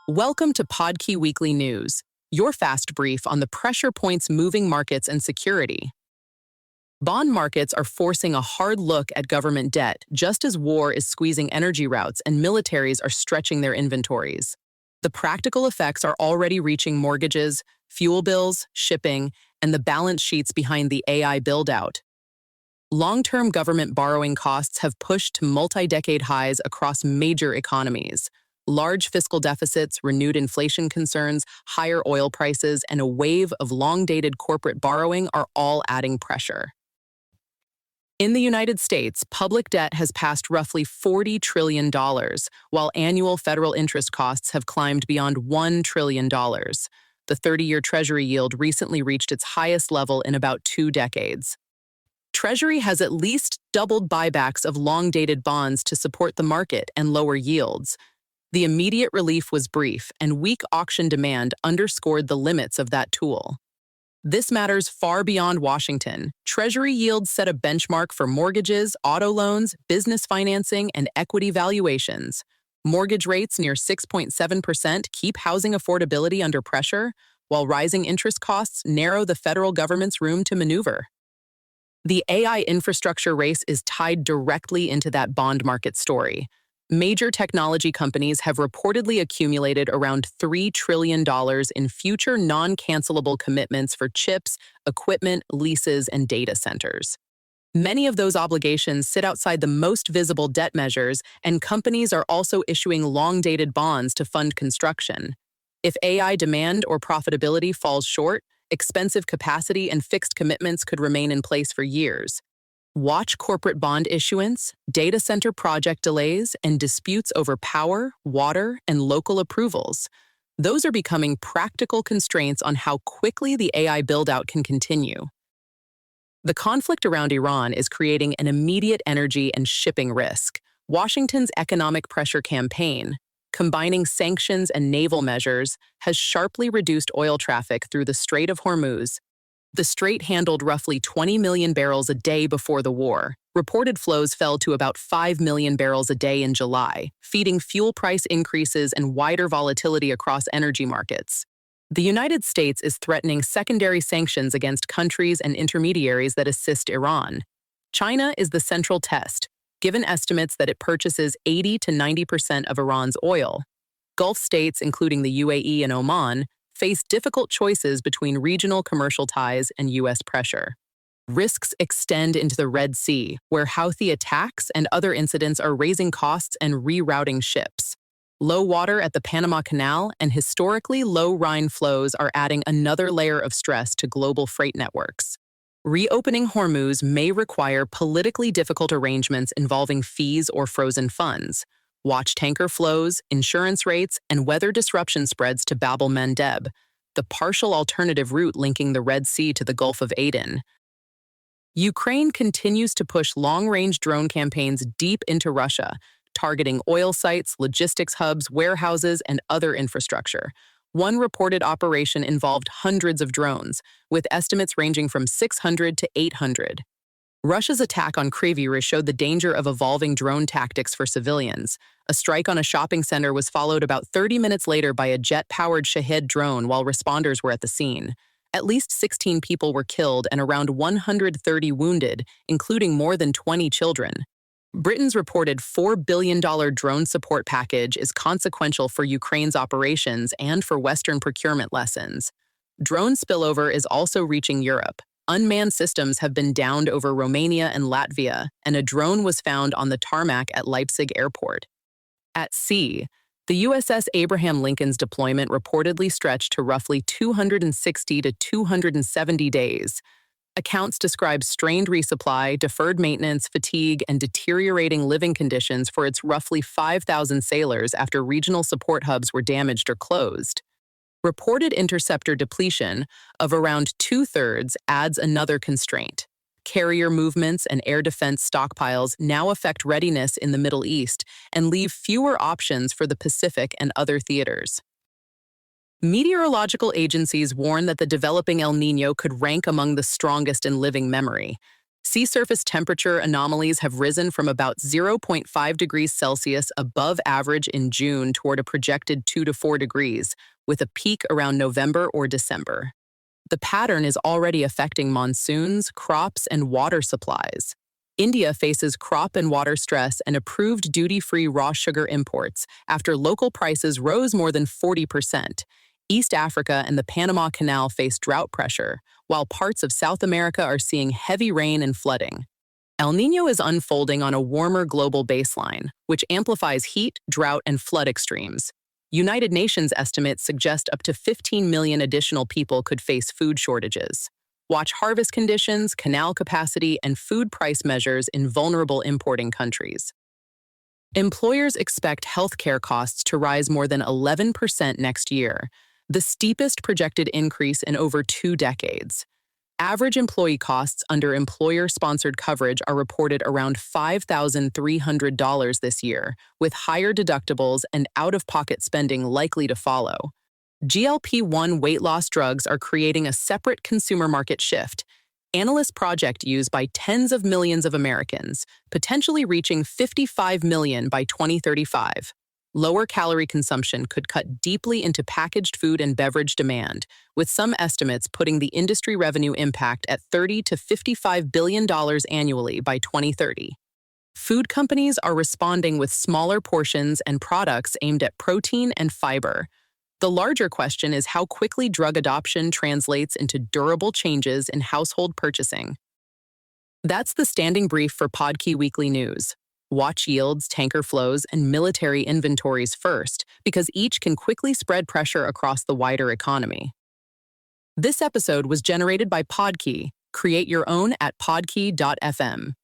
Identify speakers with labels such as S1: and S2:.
S1: Welcome to Podkey Weekly News, your fast brief on the pressure points moving markets and security. Bond markets are forcing a hard look at government debt, just as war is squeezing energy routes and militaries are stretching their inventories. The practical effects are already reaching mortgages, fuel bills, shipping, and the balance sheets behind the AI buildout. Long-term government borrowing costs have pushed to multi-decade highs across major economies. Large fiscal deficits, renewed inflation concerns, higher oil prices, and a wave of long-dated corporate borrowing are all adding pressure. In the United States, public debt has passed roughly $40 trillion, while annual federal interest costs have climbed beyond $1 trillion. The 30-year Treasury yield recently reached its highest level in about 2 decades. Treasury has at least doubled buybacks of long-dated bonds to support the market and lower yields. The immediate relief was brief, and weak auction demand underscored the limits of that tool. This matters far beyond Washington. Treasury yields set a benchmark for mortgages, auto loans, business financing, and equity valuations. Mortgage rates near 6.7% keep housing affordability under pressure, while rising interest costs narrow the federal government's room to maneuver. The AI infrastructure race is tied directly into that bond market story. Major technology companies have reportedly accumulated around $3 trillion in future non-cancelable commitments for chips, equipment, leases, and data centers. Many of those obligations sit outside the most visible debt measures, and companies are also issuing long-dated bonds to fund construction. If AI demand or profitability falls short, expensive capacity and fixed commitments could remain in place for years. Watch corporate bond issuance, data center project delays, and disputes over power, water, and local approvals. Those are becoming practical constraints on how quickly the AI buildout can continue. The conflict around Iran is creating an immediate energy and shipping risk. Washington's economic pressure campaign, combining sanctions and naval measures, has sharply reduced oil traffic through the Strait of Hormuz. The strait handled roughly 20 million barrels a day before the war. Reported flows fell to about 5 million barrels a day in July, feeding fuel price increases and wider volatility across energy markets. The United States is threatening secondary sanctions against countries and intermediaries that assist Iran. China is the central test, given estimates that it purchases 80 to 90% of Iran's oil. Gulf states, including the UAE and Oman, face difficult choices between regional commercial ties and U.S. pressure. Risks extend into the Red Sea, where Houthi attacks and other incidents are raising costs and rerouting ships. Low water at the Panama Canal and historically low Rhine flows are adding another layer of stress to global freight networks. Reopening Hormuz may require politically difficult arrangements involving fees or frozen funds. Watch tanker flows, insurance rates, and weather disruption spreads to Bab el-Mandeb, the partial alternative route linking the Red Sea to the Gulf of Aden. Ukraine continues to push long-range drone campaigns deep into Russia, targeting oil sites, logistics hubs, warehouses, and other infrastructure. One reported operation involved hundreds of drones, with estimates ranging from 600 to 800. Russia's attack on Kryvyi showed the danger of evolving drone tactics for civilians. A strike on a shopping center was followed about 30 minutes later by a jet-powered Shahed drone while responders were at the scene. At least 16 people were killed and around 130 wounded, including more than 20 children. Britain's reported $4 billion drone support package is consequential for Ukraine's operations and for Western procurement lessons. Drone spillover is also reaching Europe. Unmanned systems have been downed over Romania and Latvia, and a drone was found on the tarmac at Leipzig airport. At sea, the USS Abraham Lincoln's deployment reportedly stretched to roughly 260 to 270 days. Accounts describe strained resupply, deferred maintenance, fatigue, and deteriorating living conditions for its roughly 5,000 sailors after regional support hubs were damaged or closed. Reported interceptor depletion of around 2/3 adds another constraint. Carrier movements and air defense stockpiles now affect readiness in the Middle East and leave fewer options for the Pacific and other theaters. Meteorological agencies warn that the developing El Niño could rank among the strongest in living memory. Sea surface temperature anomalies have risen from about zero point 0.5 degrees Celsius above average in June toward a projected 2 to 4 degrees, with a peak around November or December. The pattern is already affecting monsoons, crops, and water supplies. India faces crop and water stress and approved duty-free raw sugar imports after local prices rose more than 40%. East Africa and the Panama Canal face drought pressure, while parts of South America are seeing heavy rain and flooding. El Niño is unfolding on a warmer global baseline, which amplifies heat, drought, and flood extremes. United Nations estimates suggest up to 15 million additional people could face food shortages. Watch harvest conditions, canal capacity, and food price measures in vulnerable importing countries. Employers expect healthcare costs to rise more than 11% next year, the steepest projected increase in over 2 decades. Average employee costs under employer-sponsored coverage are reported around $5,300 this year, with higher deductibles and out-of-pocket spending likely to follow. GLP-1 weight loss drugs are creating a separate consumer market shift. Analysts project use by tens of millions of Americans, potentially reaching 55 million by 2035. Lower calorie consumption could cut deeply into packaged food and beverage demand, with some estimates putting the industry revenue impact at $30 to $55 billion annually by 2030. Food companies are responding with smaller portions and products aimed at protein and fiber. The larger question is how quickly drug adoption translates into durable changes in household purchasing. That's the standing brief for Podkey Weekly News. Watch yields, tanker flows, and military inventories first, because each can quickly spread pressure across the wider economy. This episode was generated by Podkey. Create your own at podkey.fm.